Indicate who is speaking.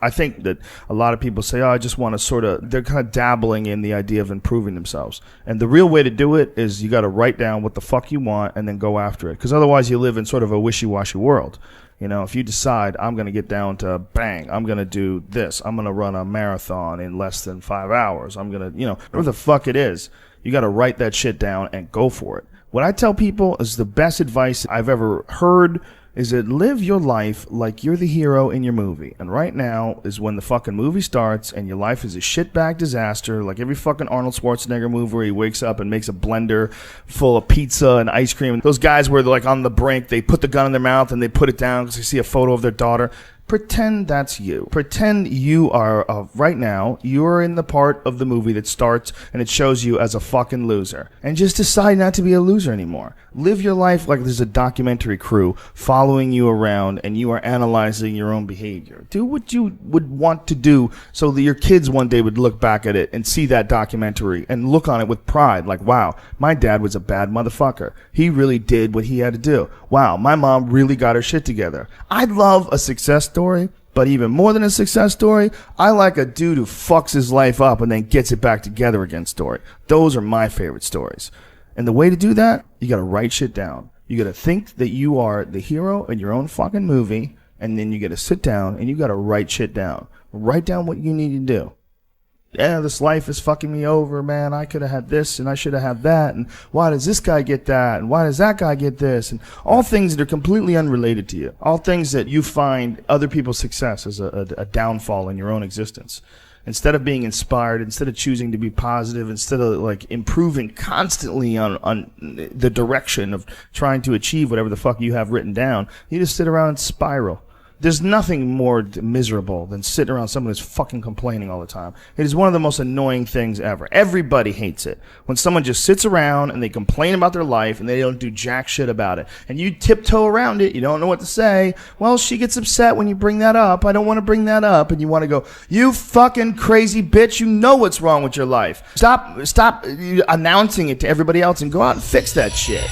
Speaker 1: I think that a lot of people say, oh, I just want to sort of, they're kind of dabbling in the idea of improving themselves. And the real way to do it is you got to write down what the fuck you want and then go after it. Because otherwise you live in sort of a wishy-washy world. You know, if you decide I'm going to get down to bang, I'm going to do this, I'm going to run a marathon in less than 5 hours, I'm going to, you know, whatever the fuck it is, you got to write that shit down and go for it. What I tell people is the best advice I've ever heard is that live your life like you're the hero in your movie. And right now is when the fucking movie starts and your life is a shitbag disaster, like every fucking Arnold Schwarzenegger movie where he wakes up and makes a blender full of pizza and ice cream. Those guys where they're like on the brink, they put the gun in their mouth and they put it down because they see a photo of their daughter. Pretend that's you. Pretend you are, right now, you are in the part of the movie that starts and it shows you as a fucking loser. And just decide not to be a loser anymore. Live your life like there's a documentary crew following you around and you are analyzing your own behavior. Do what you would want to do so that your kids one day would look back at it and see that documentary and look on it with pride. Like, wow, my dad was a bad motherfucker. He really did what he had to do. Wow, my mom really got her shit together. I love a success story, but even more than a success story, I like a dude who fucks his life up and then gets it back together again story. Those are my favorite stories. And the way to do that, you got to write shit down. You got to think that you are the hero in your own fucking movie, and then you got to sit down and you got to write shit down. Write down what you need to do. Yeah, this life is fucking me over, man. I could have had this and I should have had that. And why does this guy get that? And why does that guy get this? And all things that are completely unrelated to you. All things that you find other people's success as a downfall in your own existence. Instead of being inspired, instead of choosing to be positive, instead of like improving constantly on the direction of trying to achieve whatever the fuck you have written down, you just sit around and spiral. There's nothing more miserable than sitting around someone who's fucking complaining all the time. It is one of the most annoying things ever. Everybody hates it. When someone just sits around and they complain about their life and they don't do jack shit about it. And you tiptoe around it. You don't know what to say. Well, she gets upset when you bring that up. I don't want to bring that up. And you want to go, you fucking crazy bitch. You know what's wrong with your life. Stop announcing it to everybody else and go out and fix that shit.